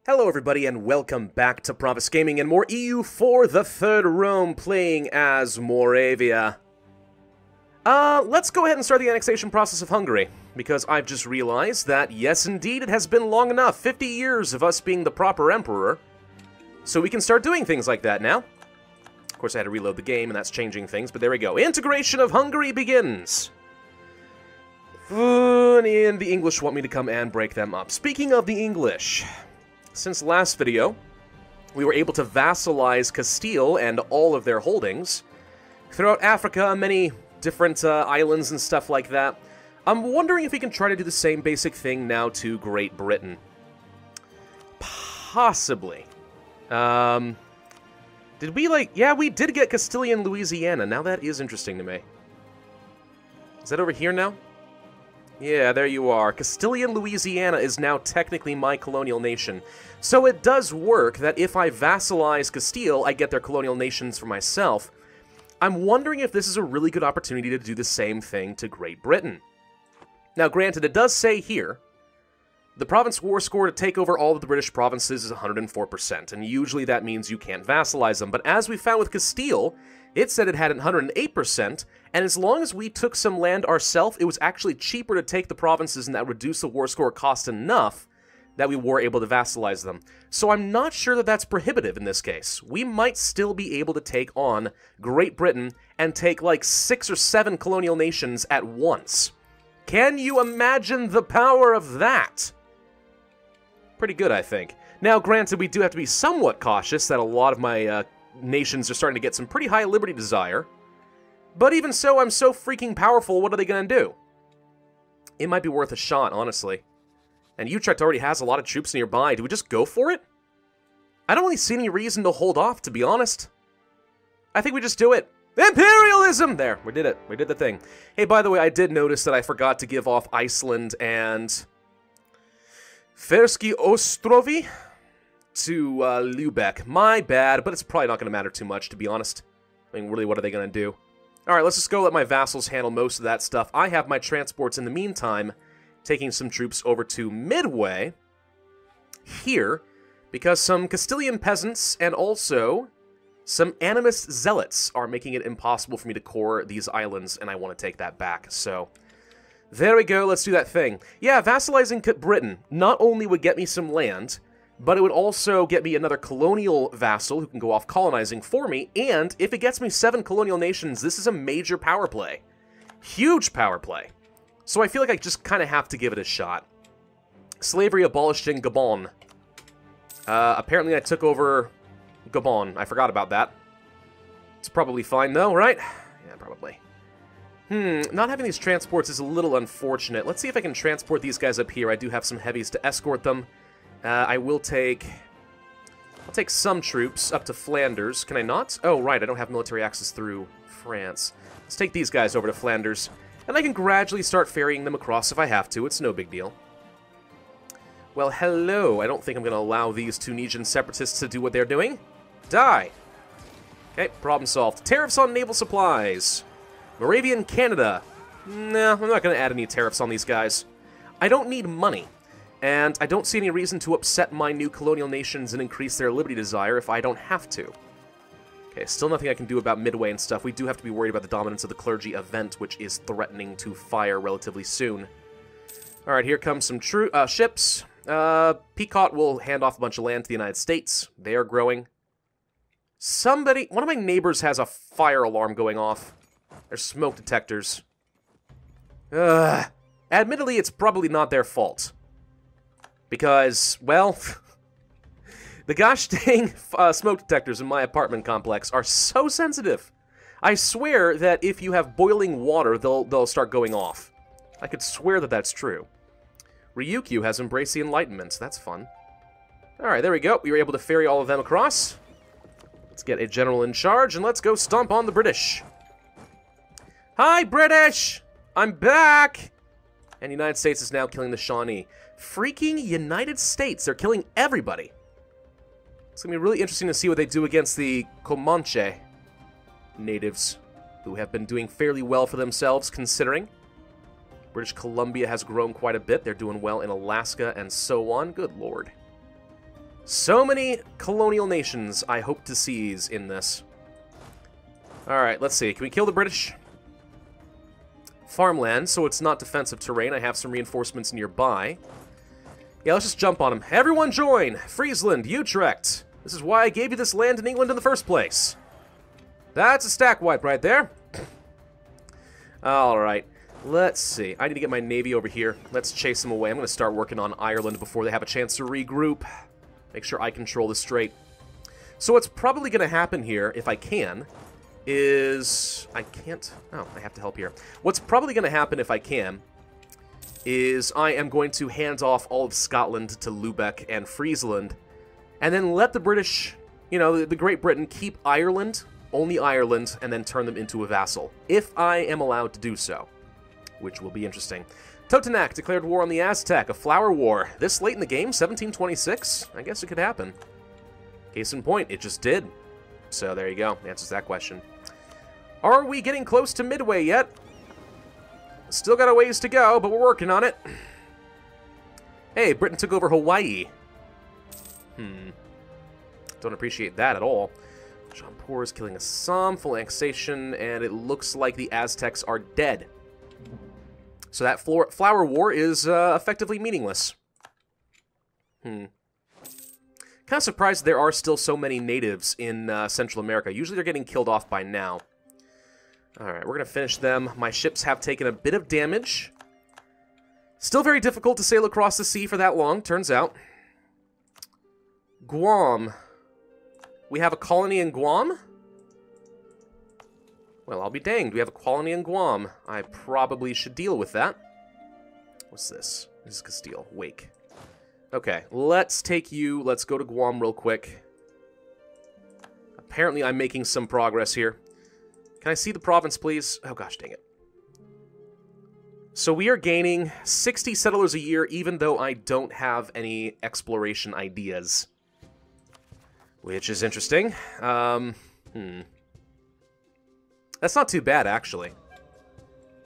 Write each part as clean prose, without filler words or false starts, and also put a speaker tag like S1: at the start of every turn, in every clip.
S1: Hello everybody and welcome back to Pravus Gaming and more EU for the Third Rome playing as Moravia. Let's go ahead and start the annexation process of Hungary, because I've just realized that yes indeed it has been long enough, 50 years of us being the proper emperor, so we can start doing things like that now. Of course I had to reload the game and that's changing things, but there we go. Integration of Hungary begins! And the English want me to come and break them up. Speaking of the English... Since last video, we were able to vassalize Castile and all of their holdings throughout Africa, many different islands and stuff like that. I'm wondering if we can try to do the same basic thing now to Great Britain. Possibly. Did we, yeah, we did get Castilian Louisiana. Now that is interesting to me. Is that over here now? Yeah, there you are. Castilian Louisiana is now technically my colonial nation. So it does work that if I vassalize Castile, I get their colonial nations for myself. I'm wondering if this is a really good opportunity to do the same thing to Great Britain. Now, granted, it does say here, the province war score to take over all of the British provinces is 104%, and usually that means you can't vassalize them. But as we found with Castile, it said it had 108%, and as long as we took some land ourselves, it was actually cheaper to take the provinces, and that reduced the war score cost enough that we were able to vassalize them. So I'm not sure that that's prohibitive in this case. We might still be able to take on Great Britain and take like 6 or 7 colonial nations at once. Can you imagine the power of that? Pretty good, I think. Now, granted, we do have to be somewhat cautious that a lot of my nations are starting to get some pretty high liberty desire. But even so, I'm so freaking powerful, what are they going to do? It might be worth a shot, honestly. And Utrecht already has a lot of troops nearby. Do we just go for it? I don't really see any reason to hold off, to be honest. I think we just do it. Imperialism! There, we did it. We did the thing. Hey, by the way, I did notice that I forgot to give off Iceland and Ferski Ostrovi to Lübeck. My bad, but it's probably not going to matter too much, to be honest. I mean, really, what are they going to do? Alright, let's just go let my vassals handle most of that stuff. I have my transports in the meantime, taking some troops over to Midway, here, because some Castilian peasants and also some animist zealots are making it impossible for me to core these islands, and I want to take that back, so... There we go, let's do that thing. Yeah, vassalizing Britain not only would get me some land, but it would also get me another colonial vassal who can go off colonizing for me, and if it gets me 7 colonial nations, this is a major power play. Huge power play. So I feel like I just kind of have to give it a shot. Slavery abolished in Gabon. Apparently I took over Gabon. I forgot about that. It's probably fine though, right? Yeah, probably. Not having these transports is a little unfortunate. Let's see if I can transport these guys up here. I do have some heavies to escort them. I will take... I'll take some troops up to Flanders. Can I not? Oh, right, I don't have military access through France. Let's take these guys over to Flanders. And I can gradually start ferrying them across if I have to. It's no big deal. Well, hello. I don't think I'm going to allow these Tunisian separatists to do what they're doing. Die! Okay, problem solved. Tariffs on naval supplies. Moravian Canada. Nah, I'm not going to add any tariffs on these guys. I don't need money. And I don't see any reason to upset my new colonial nations and increase their liberty desire if I don't have to. Okay, still nothing I can do about Midway and stuff. We do have to be worried about the dominance of the clergy event, which is threatening to fire relatively soon. Alright, here comes some ships. Pequot will hand off a bunch of land to the United States. They are growing. One of my neighbors has a fire alarm going off. There's smoke detectors. Admittedly, it's probably not their fault. Because, well... The gosh dang smoke detectors in my apartment complex are so sensitive. I swear that if you have boiling water, they'll start going off. I could swear that that's true. Ryukyu has embraced the Enlightenment. That's fun. Alright, there we go. We were able to ferry all of them across. Let's get a general in charge, and let's go stomp on the British. Hi, British! I'm back! And the United States is now killing the Shawnee. Freaking United States! They're killing everybody. It's going to be really interesting to see what they do against the Comanche natives, who have been doing fairly well for themselves, considering. British Columbia has grown quite a bit. They're doing well in Alaska and so on. Good lord. So many colonial nations I hope to seize in this. Alright, let's see. Can we kill the British? Farmland, so it's not defensive terrain. I have some reinforcements nearby. Yeah, let's just jump on them. Everyone join! Friesland, Utrecht! This is why I gave you this land in England in the first place. That's a stack wipe right there. Alright, let's see. I need to get my navy over here. Let's chase them away. I'm going to start working on Ireland before they have a chance to regroup. Make sure I control the strait. So what's probably going to happen here, if I can, is... I can't... Oh, I have to help here. What's probably going to happen, if I can, is I am going to hand off all of Scotland to Lubeck and Friesland, and then let the British, you know, the Great Britain, keep Ireland, only Ireland, and then turn them into a vassal, if I am allowed to do so, which will be interesting. Totonac declared war on the Aztec, a flower war. This late in the game, 1726? I guess it could happen. Case in point, it just did. So there you go, answers that question. Are we getting close to Midway yet? Still got a ways to go, but we're working on it. Hey, Britain took over Hawaii. Don't appreciate that at all. Jampur is killing Assam, full annexation, and it looks like the Aztecs are dead. So that flower war is effectively meaningless. Kind of surprised there are still so many natives in Central America. Usually they're getting killed off by now. Alright, we're going to finish them. My ships have taken a bit of damage. Still very difficult to sail across the sea for that long, turns out. Guam. We have a colony in Guam? Well, I'll be danged. We have a colony in Guam. I probably should deal with that. What's this? This is Castile. Wake. Okay, let's take you. Let's go to Guam real quick. Apparently, I'm making some progress here. Can I see the province, please? Oh, gosh, dang it. So we are gaining 60 settlers a year, even though I don't have any exploration ideas. Which is interesting. That's not too bad, actually.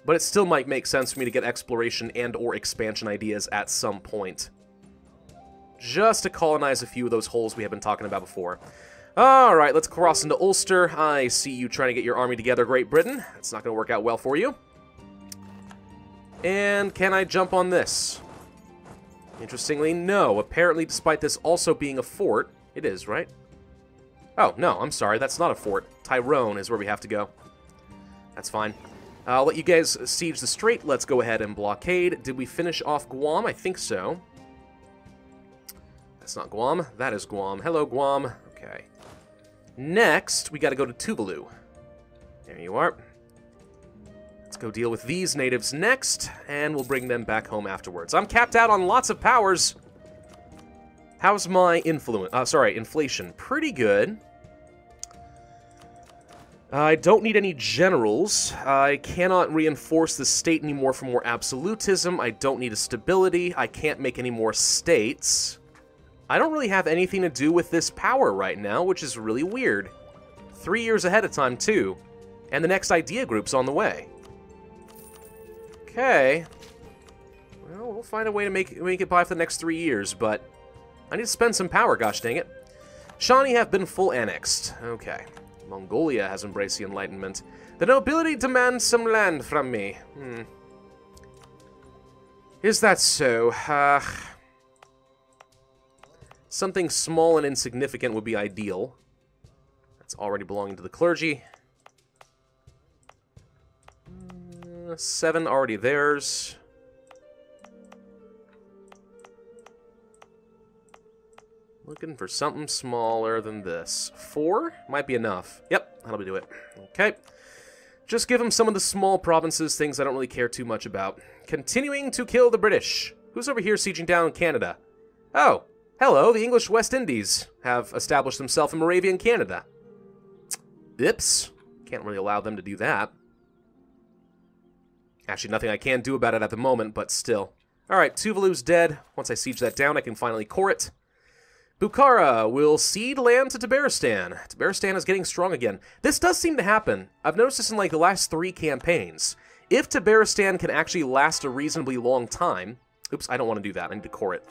S1: But it still might make sense for me to get exploration and or expansion ideas at some point. Just to colonize a few of those holes we have been talking about before. Alright, let's cross into Ulster. I see you trying to get your army together, Great Britain. It's not going to work out well for you. And can I jump on this? Interestingly, no. Apparently, despite this also being a fort, it is, right? Oh, no, I'm sorry. That's not a fort. Tyrone is where we have to go. That's fine. I'll let you guys siege the strait. Let's go ahead and blockade. Did we finish off Guam? I think so. That's not Guam. That is Guam. Hello, Guam. Okay. Next, we got to go to Tuvalu. There you are. Let's go deal with these natives next, and we'll bring them back home afterwards. I'm capped out on lots of powers. How's my inflation? Pretty good. I don't need any generals. I cannot reinforce the state anymore for more absolutism. I don't need a stability. I can't make any more states. I don't really have anything to do with this power right now, which is really weird. 3 years ahead of time, too. And the next idea group's on the way. Okay. Well, we'll find a way to make it by for the next 3 years, but I need to spend some power, gosh dang it. Shawnee have been full annexed. Okay. Mongolia has embraced the Enlightenment. The nobility demands some land from me. Is that so? Something small and insignificant would be ideal. That's already belonging to the clergy. 7 already theirs. Looking for something smaller than this. 4? Might be enough. Yep, that'll do it. Okay. Just give them some of the small provinces, things I don't really care too much about. Continuing to kill the British. Who's over here sieging down Canada? Oh, hello, the English West Indies have established themselves in Moravian Canada. Oops. Can't really allow them to do that. Actually, nothing I can do about it at the moment, but still. Alright, Tuvalu's dead. Once I siege that down, I can finally core it. Bukhara will cede land to Tabaristan. Tabaristan is getting strong again. This does seem to happen. I've noticed this in like the last 3 campaigns. If Tabaristan can actually last a reasonably long time... Oops, I don't want to do that. I need to core it.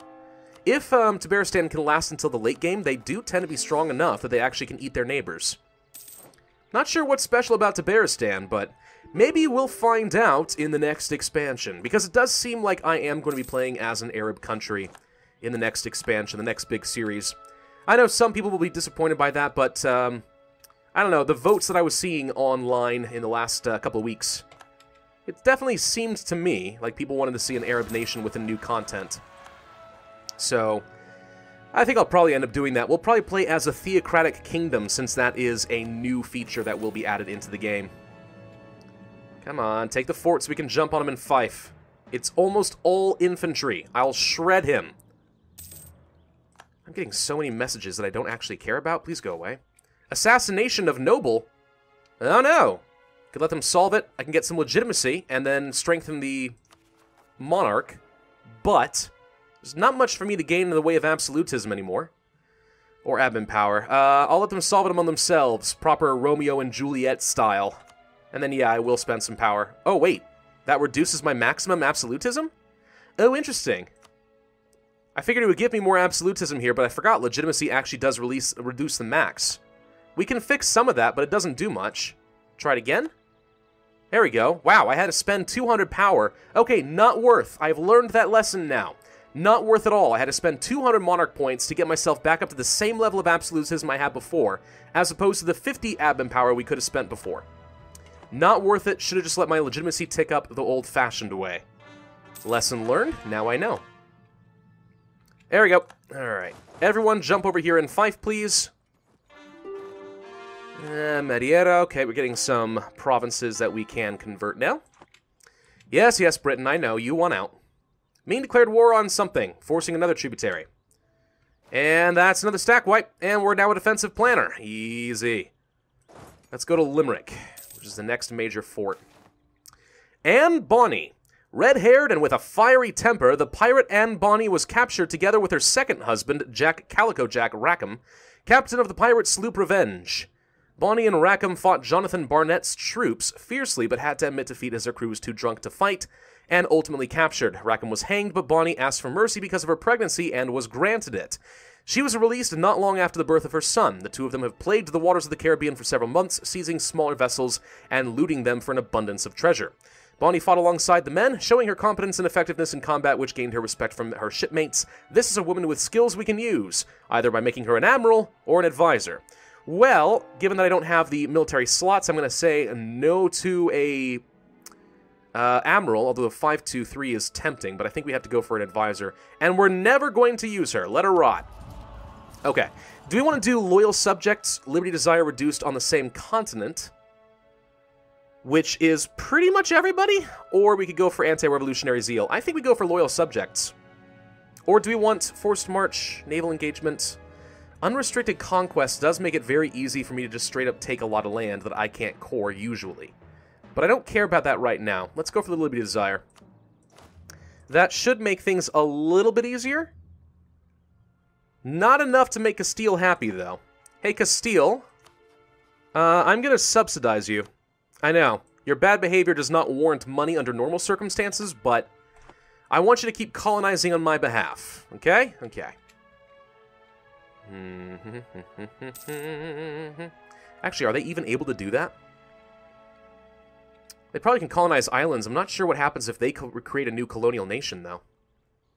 S1: If Tabaristan can last until the late game, they do tend to be strong enough that they actually can eat their neighbors. Not sure what's special about Tabaristan, but maybe we'll find out in the next expansion, because it does seem like I am going to be playing as an Arab country in the next expansion, the next big series. I know some people will be disappointed by that, but I don't know, the votes that I was seeing online in the last couple of weeks, it definitely seemed to me like people wanted to see an Arab nation with new content. So, I think I'll probably end up doing that. We'll probably play as a theocratic kingdom, since that is a new feature that will be added into the game. Come on, take the fort so we can jump on him and fife. It's almost all infantry. I'll shred him. I'm getting so many messages that I don't actually care about. Please go away. Assassination of noble? Oh no! Could let them solve it. I can get some legitimacy and then strengthen the monarch. But there's not much for me to gain in the way of absolutism anymore. Or admin power. I'll let them solve it among themselves. Proper Romeo and Juliet style. And then, yeah, I will spend some power. Oh, wait. That reduces my maximum absolutism? Oh, interesting. I figured it would give me more absolutism here, but I forgot legitimacy actually does reduce the max. We can fix some of that, but it doesn't do much. Try it again? There we go. Wow, I had to spend 200 power. Okay, not worth. I've learned that lesson now. Not worth at all. I had to spend 200 monarch points to get myself back up to the same level of absolutism I had before, as opposed to the 50 admin power we could have spent before. Not worth it. Should have just let my legitimacy tick up the old-fashioned way. Lesson learned. Now I know. There we go. Alright. Everyone jump over here and fife, please. Mediera. Okay, we're getting some provinces that we can convert now. Yes, yes, Britain, I know. You won out. Ming declared war on something, forcing another tributary. And that's another stack wipe, and we're now a defensive planner. Easy. Let's go to Limerick, which is the next major fort. Anne Bonny. Red-haired and with a fiery temper, the pirate Anne Bonny was captured together with her second husband, Jack Calico Jack Rackham, captain of the pirate sloop Revenge. Bonny and Rackham fought Jonathan Barnett's troops fiercely, but had to admit defeat as their crew was too drunk to fight, and ultimately captured. Rackham was hanged, but Bonny asked for mercy because of her pregnancy and was granted it. She was released not long after the birth of her son. The two of them have plagued the waters of the Caribbean for several months, seizing smaller vessels and looting them for an abundance of treasure. Bonny fought alongside the men, showing her competence and effectiveness in combat, which gained her respect from her shipmates. This is a woman with skills we can use, either by making her an admiral or an advisor. Well, given that I don't have the military slots, I'm going to say no to a admiral, although a 5-2-3 is tempting, but I think we have to go for an advisor. And we're never going to use her. Let her rot. Okay. Do we want to do loyal subjects, liberty desire reduced on the same continent, which is pretty much everybody? Or we could go for anti-revolutionary zeal. I think we go for loyal subjects. Or do we want forced march, naval engagement? Unrestricted conquest does make it very easy for me to just straight up take a lot of land that I can't core usually. But I don't care about that right now. Let's go for the liberty desire. That should make things a little bit easier. Not enough to make Castile happy, though. Hey, Castile. I'm going to subsidize you. I know, your bad behavior does not warrant money under normal circumstances, but I want you to keep colonizing on my behalf, okay? Okay. Actually, are they even able to do that? They probably can colonize islands. I'm not sure what happens if they create a new colonial nation, though.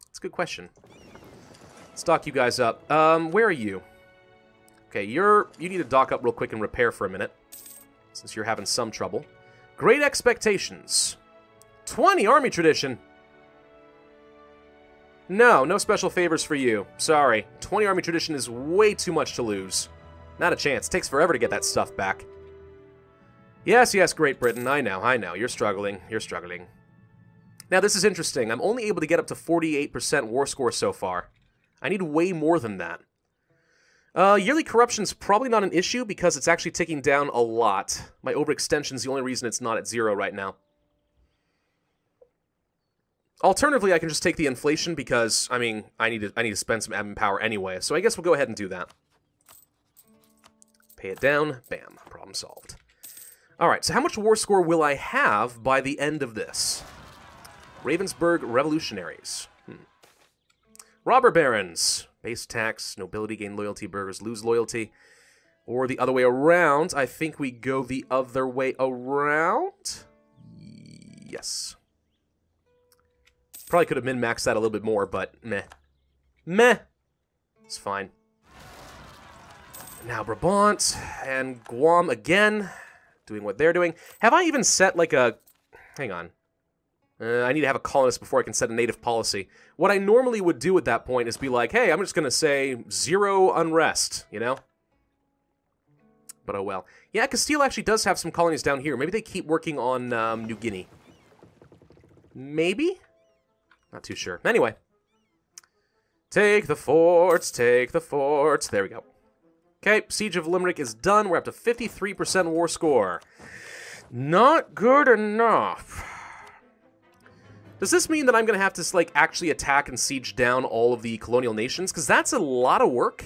S1: That's a good question. Let's dock you guys up. Where are you? Okay, you need to dock up real quick and repair for a minute, since you're having some trouble. Great expectations. 20 army tradition. No special favors for you. Sorry. 20 army tradition is way too much to lose. Not a chance. It takes forever to get that stuff back. Yes, Great Britain. I know. You're struggling. Now, this is interesting. I'm only able to get up to 48% war score so far. I need way more than that. Yearly corruption's probably not an issue because it's actually ticking down a lot. My overextension's the only reason it's not at 0 right now. Alternatively, I can just take the inflation because, I mean, I need to spend some admin power anyway, so I guess we'll go ahead and do that. Pay it down. Bam. Problem solved. Alright, so how much war score will I have by the end of this? Ravensburg Revolutionaries. Robber barons. Base tax, nobility gain loyalty, burghers lose loyalty. Or the other way around. I think we go the other way around. Yes. Probably could have min-maxed that a little bit more, but meh. Meh. It's fine. Now Brabant and Guam again. Doing what they're doing. Have I even set like a... Hang on. I need to have a colonist before I can set a native policy. What I normally would do at that point is be like, hey, I'm just going to say 0 unrest, you know? But oh well. Yeah, Castile actually does have some colonies down here. Maybe they keep working on New Guinea. Maybe? Not too sure. Anyway. Take the forts, take the forts. There we go. Okay, Siege of Limerick is done. We're up to 53% war score. Not good enough. Does this mean that I'm going to have to, like, actually attack and siege down all of the colonial nations? Because that's a lot of work.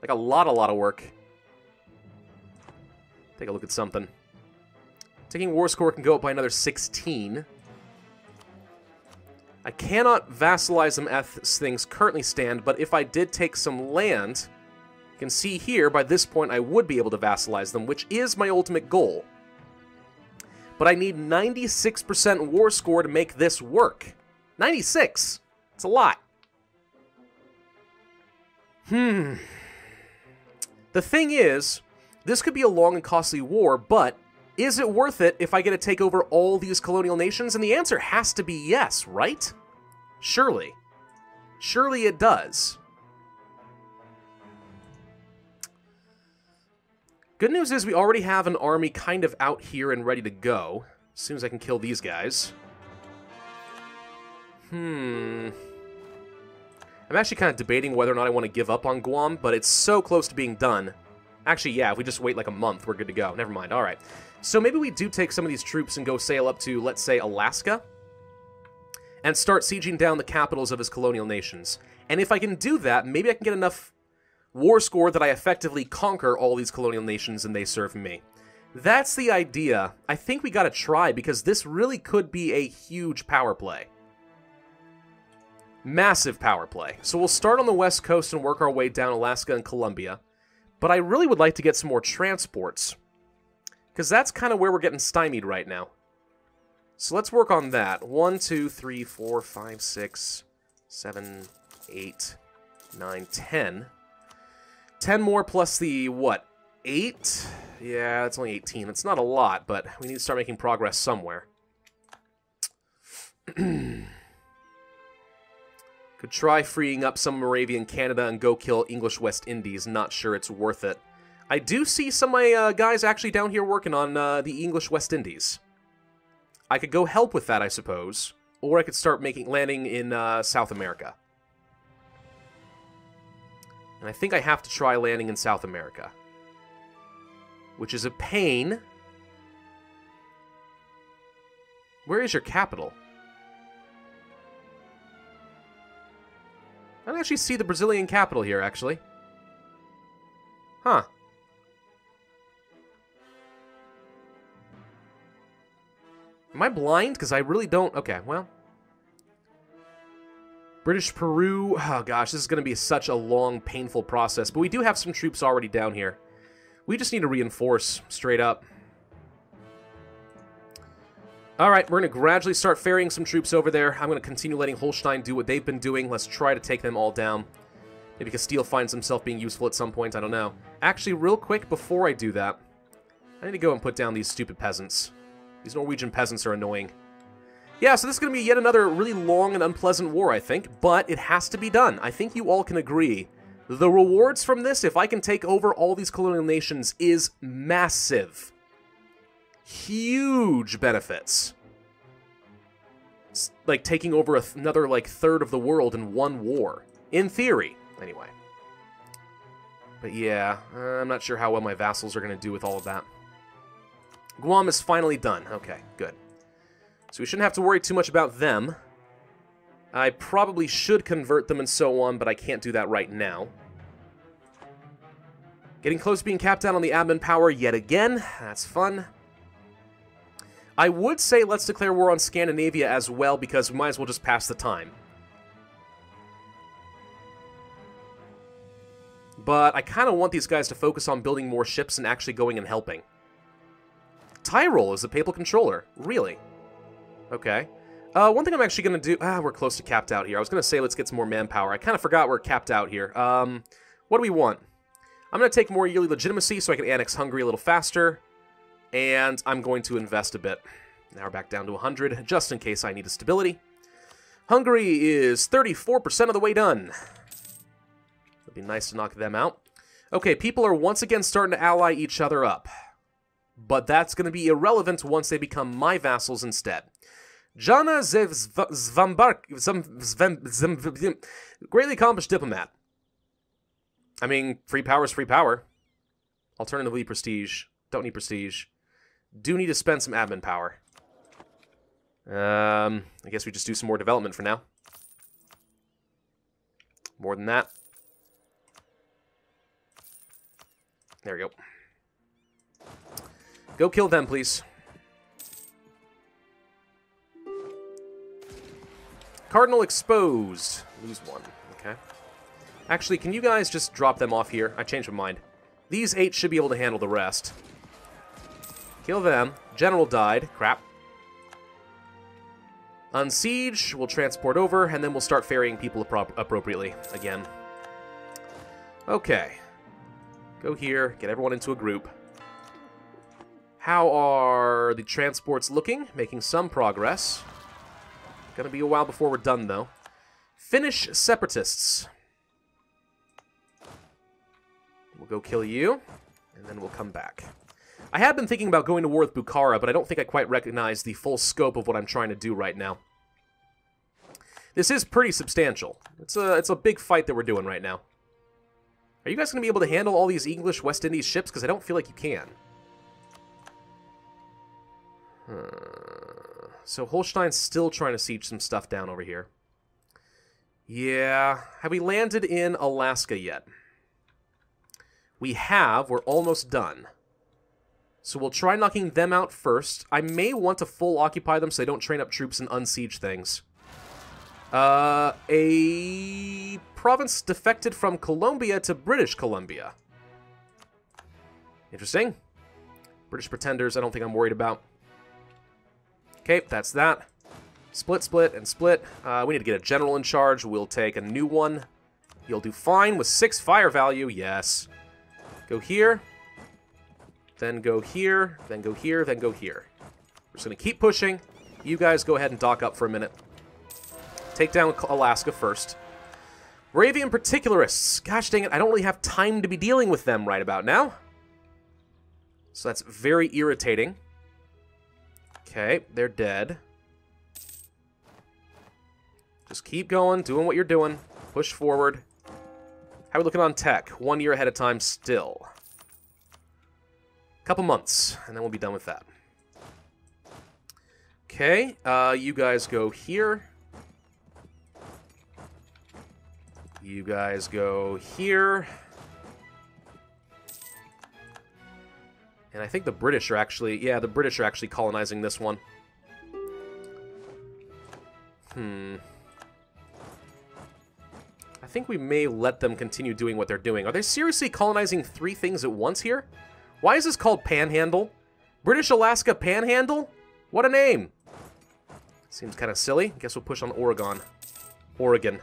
S1: Like, a lot of work. Take a look at something. Taking war score can go up by another 16. I cannot vassalize them as things currently stand, but if I did take some land, you can see here, by this point, I would be able to vassalize them, which is my ultimate goal. But I need 96% war score to make this work. 96! It's a lot. The thing is, this could be a long and costly war, but is it worth it if I get to take over all these colonial nations? And the answer has to be yes, right? Surely. Surely it does. Good news is we already have an army kind of out here and ready to go. As soon as I can kill these guys. I'm actually kind of debating whether or not I want to give up on Guam, but it's so close to being done. Actually, yeah, if we just wait like a month, we're good to go. Never mind, alright. So maybe we do take some of these troops and go sail up to, let's say, Alaska, and start sieging down the capitals of his colonial nations. And if I can do that, maybe I can get enough war score that I effectively conquer all these colonial nations and they serve me. That's the idea. I think we gotta try, because this really could be a huge power play. Massive power play. So we'll start on the west coast and work our way down Alaska and Colombia. But I really would like to get some more transports, because that's kind of where we're getting stymied right now. So let's work on that. 1, 2, 3, 4, 5, 6, 7, 8, 9, 10. 10 more plus the, what, 8? Yeah, it's only 18. It's not a lot, but we need to start making progress somewhere. Could try freeing up some Moravian Canada and go kill English West Indies. Not sure it's worth it. I do see some of my guys actually down here working on the English West Indies. I could go help with that, I suppose. Or I could start landing in South America. And I think I have to try landing in South America. Which is a pain. Where is your capital? I don't actually see the Brazilian capital here, actually. Huh. Am I blind? Because I really don't... Okay, well... British Peru... Oh gosh, this is going to be such a long, painful process. But we do have some troops already down here. We just need to reinforce, straight up. Alright, we're going to gradually start ferrying some troops over there. I'm going to continue letting Holstein do what they've been doing. Let's try to take them all down. Maybe Castile finds himself being useful at some point, I don't know. Actually, real quick, before I do that, I need to go and put down these stupid peasants. These Norwegian peasants are annoying. Yeah, so this is going to be yet another really long and unpleasant war, I think, but it has to be done. I think you all can agree. The rewards from this, if I can take over all these colonial nations, is massive. Huge benefits. It's like taking over another, like, third of the world in one war. In theory, anyway. But yeah, I'm not sure how well my vassals are going to do with all of that. Guam is finally done. Okay, good. So we shouldn't have to worry too much about them. I probably should convert them and so on, but I can't do that right now. Getting close to being capped out on the admin power yet again. That's fun. I would say let's declare war on Scandinavia as well, because we might as well just pass the time. But I kind of want these guys to focus on building more ships and actually going and helping. Tyrol is the papal controller. Really? Okay. One thing I'm actually going to do... we're close to capped out here. I was going to say let's get some more manpower. I kind of forgot we're capped out here. What do we want? I'm going to take more yearly legitimacy so I can annex Hungary a little faster. And I'm going to invest a bit. Now we're back down to 100, just in case I need a stability. Hungary is 34% of the way done. It'd be nice to knock them out. Okay, people are once again starting to ally each other up. But that's going to be irrelevant once they become my vassals instead. Jana greatly accomplished diplomat. I mean, free power is free power. Alternatively, prestige. Don't need prestige. Do need to spend some admin power. I guess we just do some more development for now. More than that. There we go. Go kill them, please. Cardinal exposed. Lose one. Okay. Actually, can you guys just drop them off here? I changed my mind. These 8 should be able to handle the rest. Kill them. General died. Crap. Unsiege. We'll transport over, and then we'll start ferrying people appropriately again. Okay. Go here. Get everyone into a group. How are the transports looking? Making some progress. Gonna be a while before we're done, though. Finnish separatists. We'll go kill you, and then we'll come back. I have been thinking about going to war with Bukhara, but I don't think I quite recognize the full scope of what I'm trying to do right now. This is pretty substantial. It's a big fight that we're doing right now. Are you guys going to be able to handle all these English West Indies ships? Because I don't feel like you can. So Holstein's still trying to siege some stuff down over here. Yeah. Have we landed in Alaska yet? We have. We're almost done. So we'll try knocking them out first. I may want to full occupy them so they don't train up troops and unsiege things. A province defected from Colombia to British Columbia. Interesting. British pretenders, I don't think I'm worried about. Okay, that's that. Split, split, and split. We need to get a general in charge. We'll take a new one. He'll do fine with 6 fire value. Yes. Go here. Then go here. Then go here. Then go here. We're just going to keep pushing. You guys go ahead and dock up for a minute. Take down Alaska first. Moravian particularists. Gosh dang it, I don't really have time to be dealing with them right about now. So that's very irritating. Okay, they're dead. Just keep going, doing what you're doing. Push forward. How are we looking on tech? 1 year ahead of time still. Couple months, and then we'll be done with that. Okay, you guys go here. You guys go here. And I think the British are actually... Yeah, the British are actually colonizing this one. I think we may let them continue doing what they're doing. Are they seriously colonizing 3 things at once here? Why is this called Panhandle? British Alaska Panhandle? What a name! Seems kind of silly. Guess we'll push on Oregon. Oregon.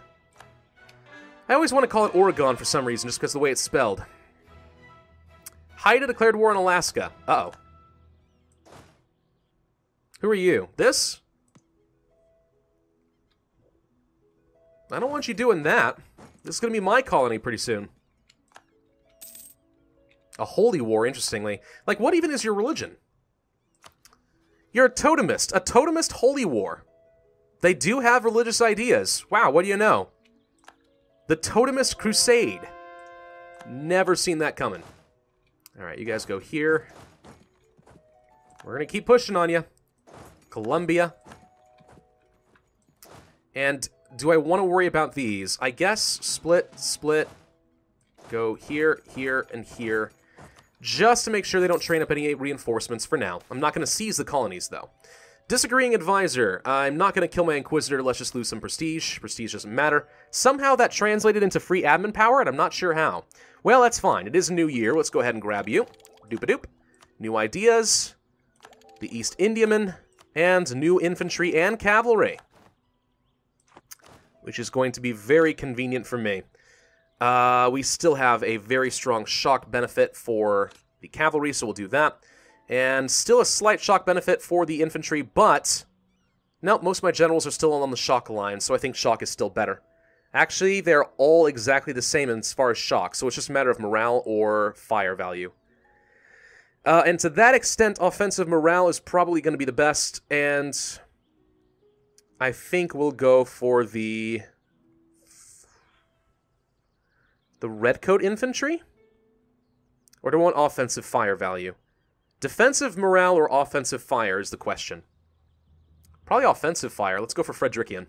S1: I always want to call it Oregon for some reason, just because of the way it's spelled. Haida declared war on Alaska. Uh-oh. Who are you? This? I don't want you doing that. This is going to be my colony pretty soon. A holy war, interestingly. Like, what even is your religion? You're a totemist. A totemist holy war. They do have religious ideas. Wow, what do you know? The Totemist Crusade. Never seen that coming. Alright, you guys go here. We're going to keep pushing on you. Colombia. And do I want to worry about these? I guess split, split. Go here, here, and here. Just to make sure they don't train up any reinforcements for now. I'm not going to seize the colonies, though. Disagreeing advisor. I'm not going to kill my Inquisitor. Let's just lose some prestige. Prestige doesn't matter. Somehow that translated into free admin power, and I'm not sure how. Well, that's fine. It is a new year. Let's go ahead and grab you. Doop-a-doop. New ideas. The East Indiamen. And new infantry and cavalry. Which is going to be very convenient for me. We still have a very strong shock benefit for the cavalry, so we'll do that. And still a slight shock benefit for the infantry, but... no, most of my generals are still on the shock line, so I think shock is still better. Actually, they're all exactly the same as far as shock, so it's just a matter of morale or fire value. And to that extent, offensive morale is probably going to be the best, and I think we'll go for the Redcoat Infantry? Or do I want offensive fire value? Defensive morale or offensive fire is the question. Probably offensive fire. Let's go for Frederikian.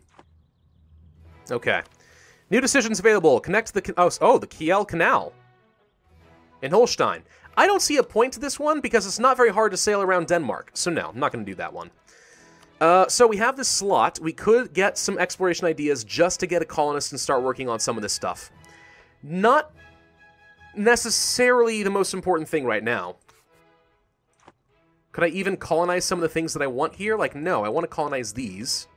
S1: Okay. New decisions available. Connect the... the Kiel Canal. In Holstein. I don't see a point to this one because it's not very hard to sail around Denmark. So no, I'm not going to do that one. So we have this slot. We could get some exploration ideas just to get a colonist and start working on some of this stuff. Not necessarily the most important thing right now. Could I even colonize some of the things that I want here? Like, no, I want to colonize these.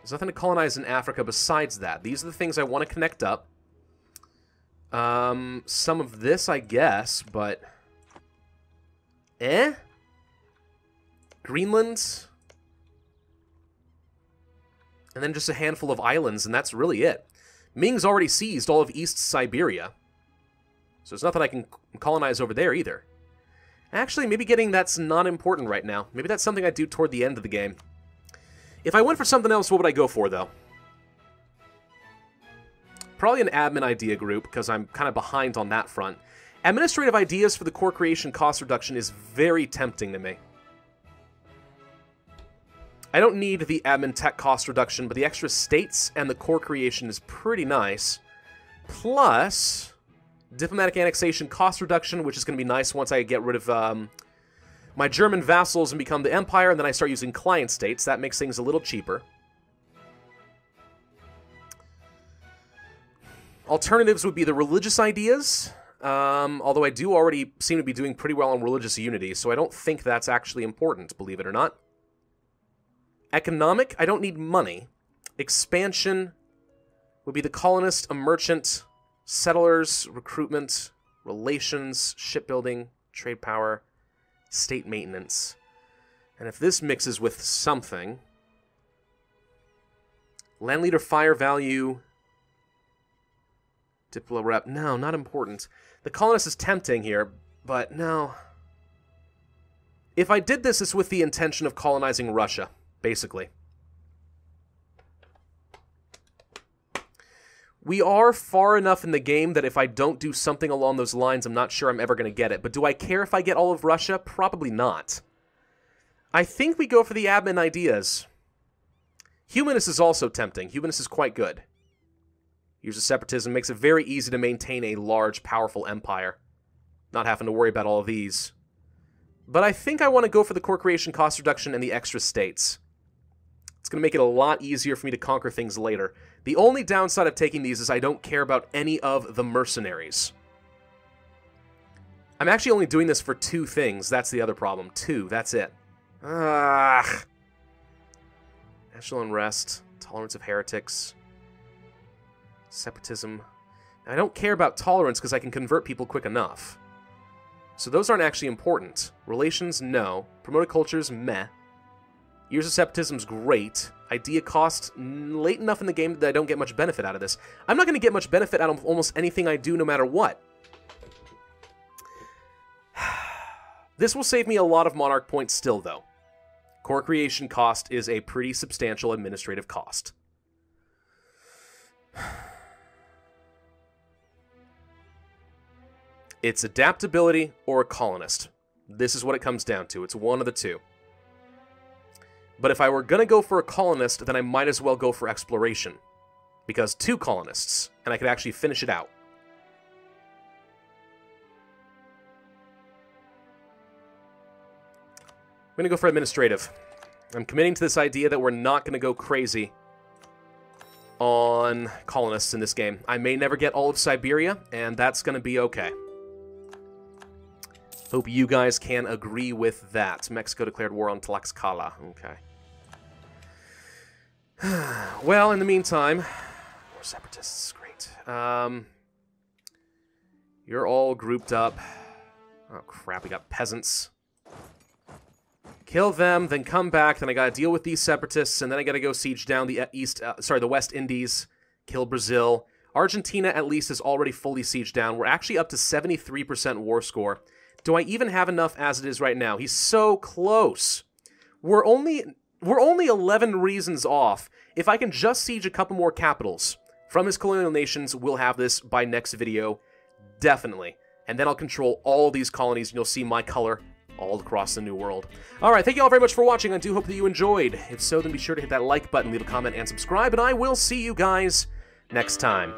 S1: There's nothing to colonize in Africa besides that. These are the things I want to connect up. Some of this, I guess, but... Greenland... and then just a handful of islands, and that's really it. Ming's already seized all of East Siberia. So there's nothing I can colonize over there either. Actually, maybe getting that's not important right now. Maybe that's something I do toward the end of the game. If I went for something else, what would I go for, though? Probably an admin idea group, because I'm kind of behind on that front. Administrative ideas for the core creation cost reduction is very tempting to me. I don't need the admin tech cost reduction, but the extra states and the core creation is pretty nice. Plus, diplomatic annexation cost reduction, which is going to be nice once I get rid of my German vassals and become the empire, and then I start using client states. That makes things a little cheaper. Alternatives would be the religious ideas, although I do already seem to be doing pretty well on religious unity, so I don't think that's actually important, believe it or not. Economic, I don't need money. Expansion would be the colonist, a merchant, settlers, recruitment, relations, shipbuilding, trade power, state maintenance. And if this mixes with something... land leader fire value... Diplo rep, no, not important. The colonist is tempting here, but no. If I did this, it's with the intention of colonizing Russia. Basically. We are far enough in the game that if I don't do something along those lines, I'm not sure I'm ever going to get it. But do I care if I get all of Russia? Probably not. I think we go for the admin ideas. Humanist is also tempting. Humanist is quite good. Use of separatism makes it very easy to maintain a large, powerful empire. Not having to worry about all of these. But I think I want to go for the core creation cost reduction and the extra states. It's going to make it a lot easier for me to conquer things later. The only downside of taking these is I don't care about any of the mercenaries. I'm actually only doing this for 2 things. That's the other problem. 2, that's it. National unrest, tolerance of heretics, separatism. Now, I don't care about tolerance because I can convert people quick enough. So those aren't actually important. Relations, no. Promoted cultures, meh. Years of separatism's great. Idea cost, late enough in the game that I don't get much benefit out of this. I'm not going to get much benefit out of almost anything I do no matter what. This will save me a lot of monarch points still, though. Core creation cost is a pretty substantial administrative cost. It's adaptability or a colonist. This is what it comes down to. It's one of the two. But if I were going to go for a colonist, then I might as well go for exploration. Because 2 colonists, and I could actually finish it out. I'm going to go for administrative. I'm committing to this idea that we're not going to go crazy on colonists in this game. I may never get all of Siberia, and that's going to be okay. Hope you guys can agree with that. Mexico declared war on Tlaxcala. Okay. Well, in the meantime, more separatists. Great. You're all grouped up. Oh, crap. We got peasants. Kill them, then come back. Then I gotta deal with these separatists, and then I gotta go siege down the the West Indies. Kill Brazil. Argentina, at least, is already fully sieged down. We're actually up to 73% war score. Do I even have enough as it is right now? He's so close. We're only 11 reasons off. If I can just siege a couple more capitals from his colonial nations, we'll have this by next video. Definitely. And then I'll control all these colonies, and you'll see my color all across the New World. Alright, thank you all very much for watching. I do hope that you enjoyed. If so, then be sure to hit that like button, leave a comment, and subscribe, and I will see you guys next time.